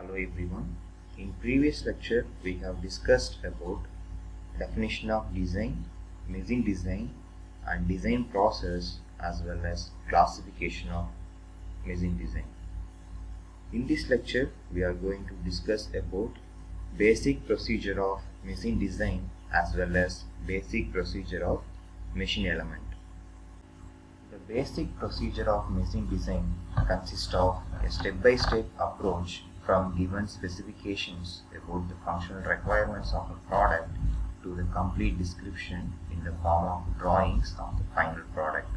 Hello everyone. In previous lecture we have discussed about definition of design, machine design and design process as well as classification of machine design. In this lecture we are going to discuss about basic procedure of machine design as well as basic procedure of machine element. The basic procedure of machine design consists of a step-by-step approach from given specifications about the functional requirements of a product to the complete description in the form of drawings of the final product.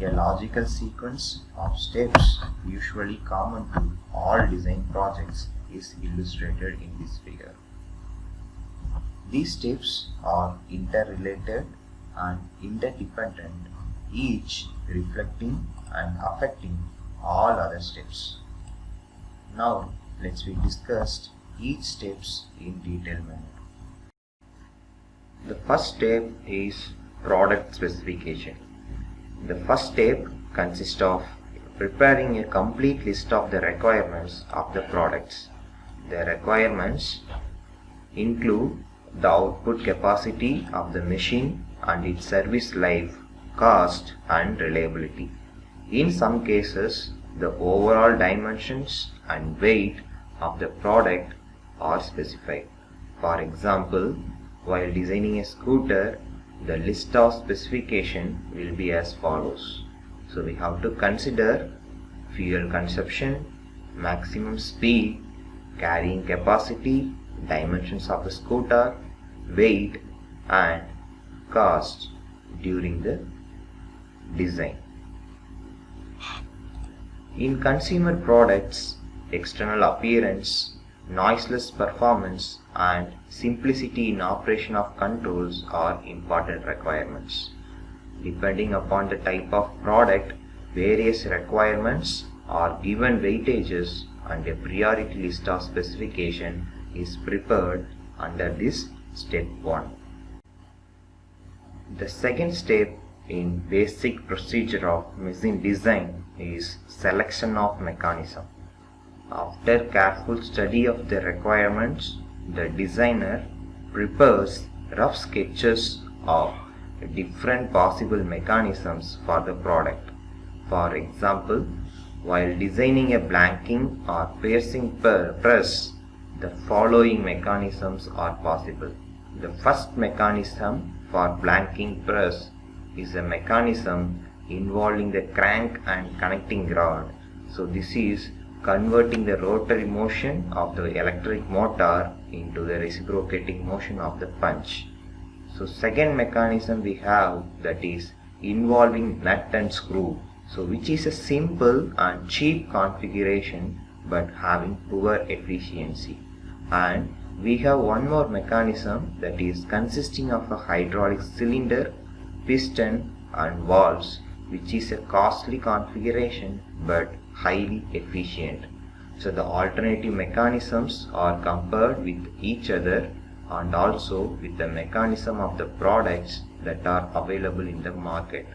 A logical sequence of steps usually common to all design projects is illustrated in this figure. These steps are interrelated and interdependent, each reflecting and affecting all other steps. Now let's discuss each steps in detail manner. The first step is product specification. The first step consists of preparing a complete list of the requirements of the products. The requirements include the output capacity of the machine and its service life, cost and reliability. In some cases, the overall dimensions and weight of the product are specified. For example, while designing a scooter, the list of specification will be as follows. So we have to consider fuel consumption, maximum speed, carrying capacity, dimensions of the scooter, weight and cost during the design. In consumer products, external appearance, noiseless performance and simplicity in operation of controls are important requirements. Depending upon the type of product, various requirements are given weightages and a priority list of specification is prepared under this step 1. The second step in basic procedure of machine design is selection of mechanism. After careful study of the requirements, the designer prepares rough sketches of different possible mechanisms for the product. For example, while designing a blanking or piercing press, the following mechanisms are possible. The first mechanism for blanking press is a mechanism involving the crank and connecting rod. So this is converting the rotary motion of the electric motor into the reciprocating motion of the punch. So second mechanism we have, that is involving nut and screw, so which is a simple and cheap configuration but having poor efficiency. And we have one more mechanism that is consisting of a hydraulic cylinder, piston and valves, which is a costly configuration but highly efficient. So the alternative mechanisms are compared with each other and also with the mechanism of the products that are available in the market.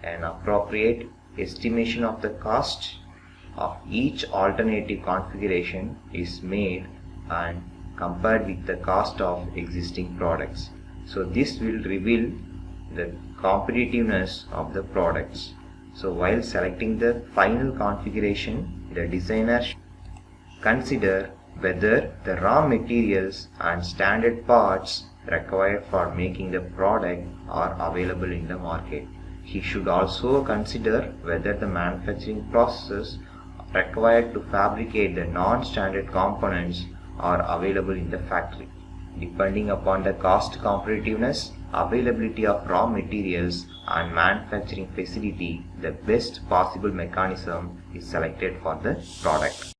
An appropriate estimation of the cost of each alternative configuration is made and compared with the cost of existing products. So this will reveal the competitiveness of the products. So while selecting the final configuration, the designer should consider whether the raw materials and standard parts required for making the product are available in the market. He should also consider whether the manufacturing processes required to fabricate the non-standard components are available in the factory. Depending upon the cost competitiveness, availability of raw materials and manufacturing facility, the best possible mechanism is selected for the product.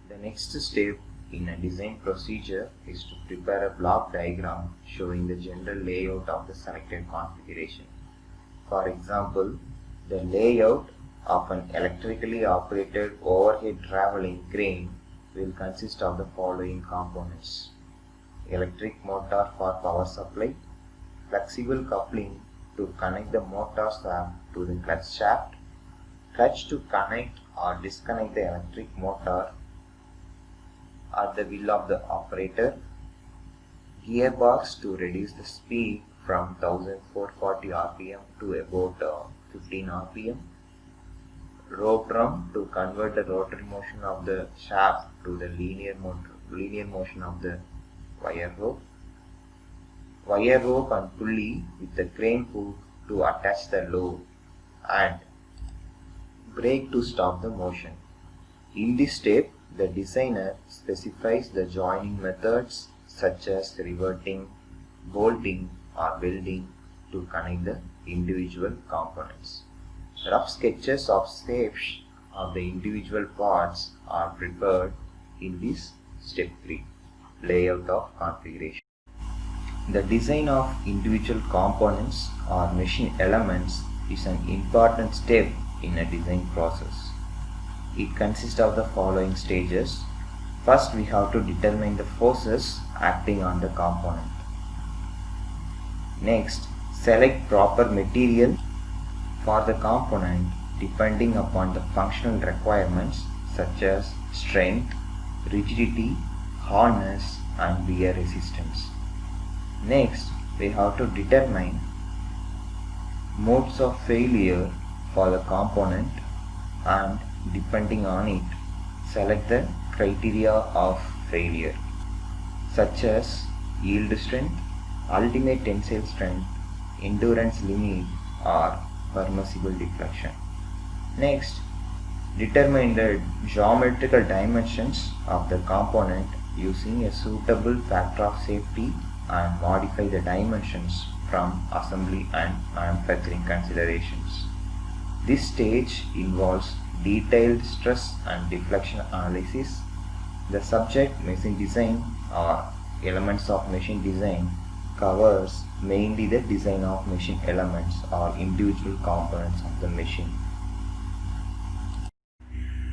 The next step in a design procedure is to prepare a block diagram showing the general layout of the selected configuration. For example, the layout of an electrically operated overhead traveling crane will consist of the following components: electric motor for power supply, flexible coupling to connect the motor shaft to the clutch shaft, clutch to connect or disconnect the electric motor, at the will of the operator, gearbox to reduce the speed from 1440 rpm to about 15 rpm, rope drum to convert the rotary motion of the shaft to the linear motion of the wire rope, and pulley with the crane hook to attach the load, and brake to stop the motion. In this step, the designer specifies the joining methods such as riveting, bolting or welding to connect the individual components. Rough sketches of shapes of the individual parts are prepared in this step 3, layout of configuration. The design of individual components or machine elements is an important step in a design process. It consists of the following stages. First, we have to determine the forces acting on the component. Next, select proper material for the component depending upon the functional requirements such as strength, rigidity, hardness and wear resistance. Next, we have to determine modes of failure for the component, and depending on it, select the criteria of failure such as yield strength, ultimate tensile strength, endurance limit or permissible deflection. Next, determine the geometrical dimensions of the component using a suitable factor of safety and modify the dimensions from assembly and manufacturing considerations. This stage involves detailed stress and deflection analysis. The subject machine design or elements of machine design covers mainly the design of machine elements or individual components of the machine.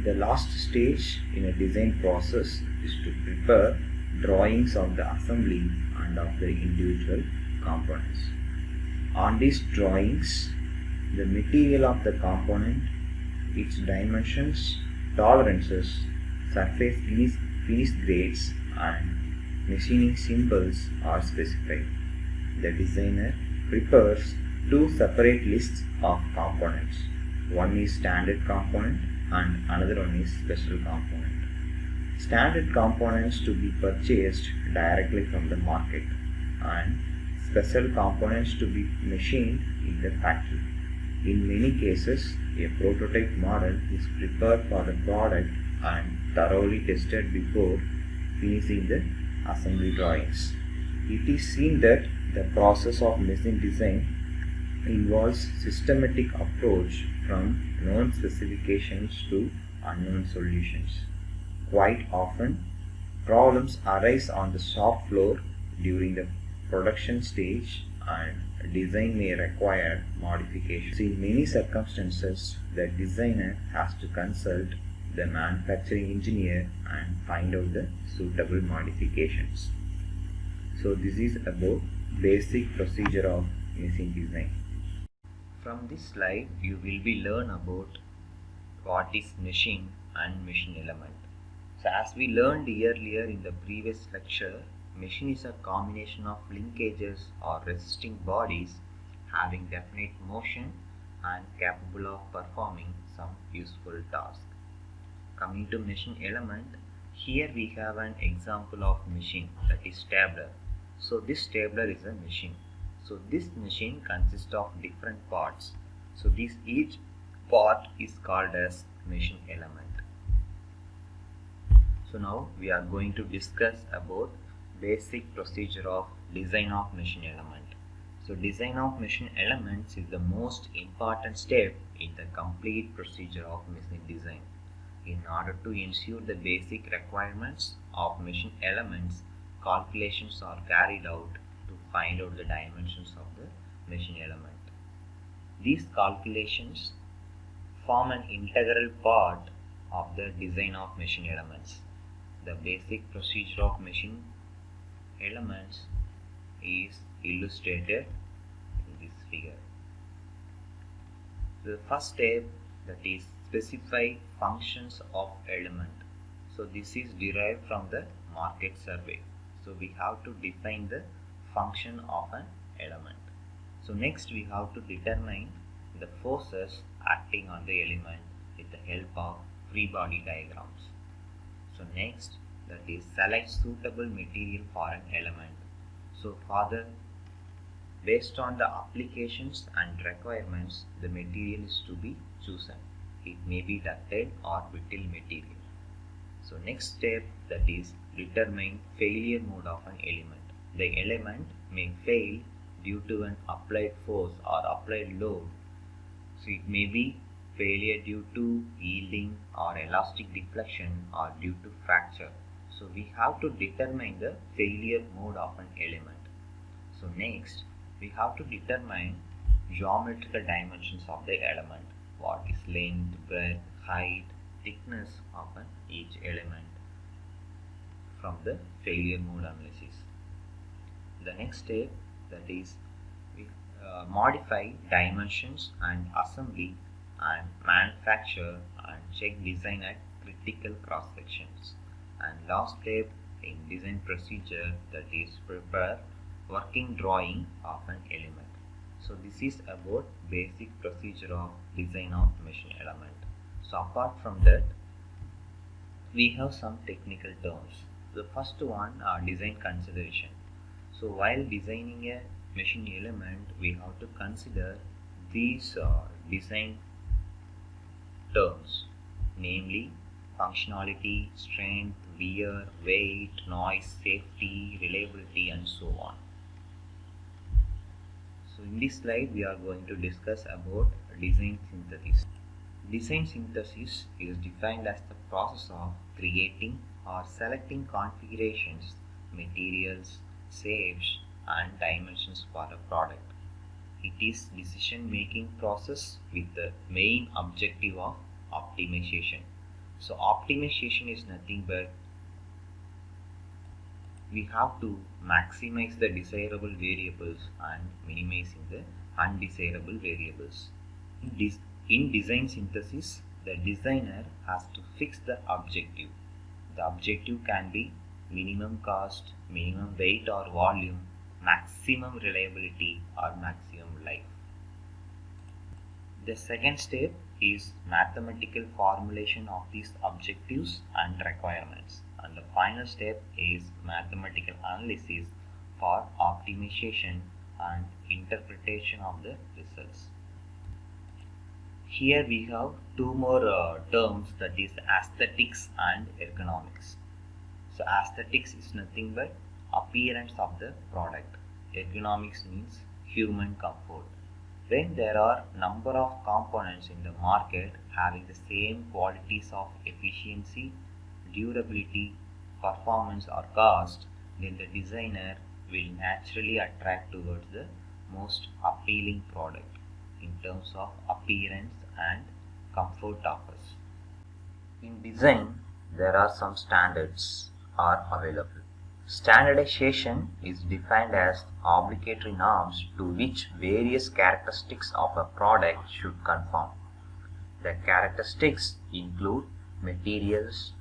The last stage in a design process is to prepare drawings of the assembly and of the individual components. On these drawings, the material of the component, its dimensions, tolerances, surface finish grades and machining symbols are specified. The designer prepares two separate lists of components. One is standard component and another one is special component. Standard components to be purchased directly from the market and special components to be machined in the factory. In many cases, a prototype model is prepared for the product and thoroughly tested before finishing the assembly drawings. It is seen that the process of machine design involves systematic approach from known specifications to unknown solutions. Quite often, problems arise on the shop floor during the production stage and design may require modifications. In many circumstances, the designer has to consult the manufacturing engineer and find out the suitable modifications. So this is about basic procedure of machine design. From this slide, you will be learn about what is machine and machine element. So as we learned earlier in the previous lecture, machine is a combination of linkages or resisting bodies having definite motion and capable of performing some useful task. Coming to machine element, here we have an example of machine, that is stabler. So this stabler is a machine. So this machine consists of different parts. So each part is called as machine element. So now we are going to discuss about basic procedure of design of machine element. So design of machine elements is the most important step in the complete procedure of machine design. In order to ensure the basic requirements of machine elements, calculations are carried out to find out the dimensions of the machine element. These calculations form an integral part of the design of machine elements. The basic procedure of machine elements is illustrated in this figure. The first step, that is specify functions of element. So this is derived from the market survey. So we have to define the function of an element. So next we have to determine the forces acting on the element with the help of free body diagrams. So next, that is select suitable material for an element. So further, based on the applications and requirements, the material is to be chosen. It may be ductile or brittle material. So next step, that is determine failure mode of an element. The element may fail due to an applied force or applied load. So it may be failure due to yielding or elastic deflection or due to fracture. So we have to determine the failure mode of an element. So next we have to determine geometrical dimensions of the element. What is length, breadth, height, thickness of each element from the failure mode analysis. The next step, that is we modify dimensions and assembly and manufacture and check design at critical cross sections. And last step in design procedure, that is prepare working drawing of an element. So this is about basic procedure of design of machine element. So apart from that, we have some technical terms. The first one are design consideration. So while designing a machine element, we have to consider these design terms, namely functionality, strength, wear, weight, noise, safety, reliability, and so on. So in this slide we are going to discuss about design synthesis. Design synthesis is defined as the process of creating or selecting configurations, materials, shapes, and dimensions for a product. It is decision making process with the main objective of optimization. So optimization is nothing but we have to maximize the desirable variables and minimizing the undesirable variables. In design synthesis, the designer has to fix the objective. The objective can be minimum cost, minimum weight or volume, maximum reliability or maximum life. The second step is mathematical formulation of these objectives and requirements. And the final step is mathematical analysis for optimization and interpretation of the results. Here we have two more terms, that is aesthetics and ergonomics. So aesthetics is nothing but appearance of the product. Ergonomics means human comfort. When there are number of components in the market having the same qualities of efficiency, durability, performance or cost, then the designer will naturally attract towards the most appealing product in terms of appearance and comfort offers. In design, there are some standards are available. Standardization is defined as obligatory norms to which various characteristics of a product should conform. The characteristics include materials,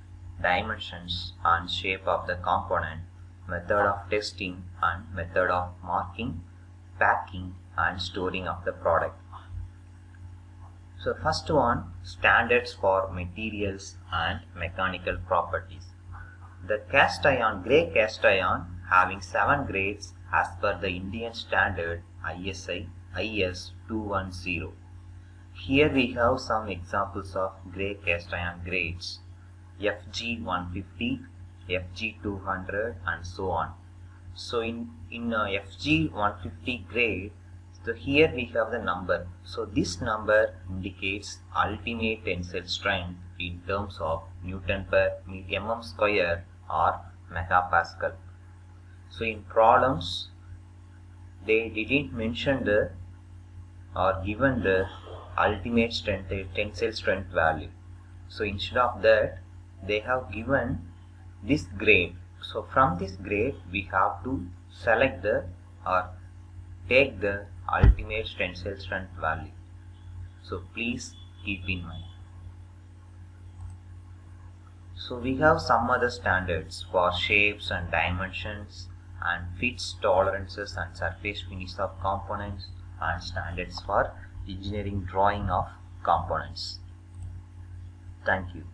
dimensions and shape of the component, method of testing and method of marking, packing and storing of the product. So first one, standards for materials and mechanical properties. The cast iron, grey cast iron having 7 grades as per the Indian standard ISI IS 210. Here we have some examples of grey cast iron grades: FG 150, FG 200 and so on. So in FG 150 grade, so here we have the number. So this number indicates ultimate tensile strength in terms of Newton per mm square or megapascal. So in problems they didn't mention the or given the ultimate strength, tensile strength value. So instead of that they have given this grade. So from this grade we have to select the or take the ultimate tensile strength value. So please keep in mind. So we have some other standards for shapes and dimensions and fits, tolerances and surface finish of components, and standards for engineering drawing of components. Thank you.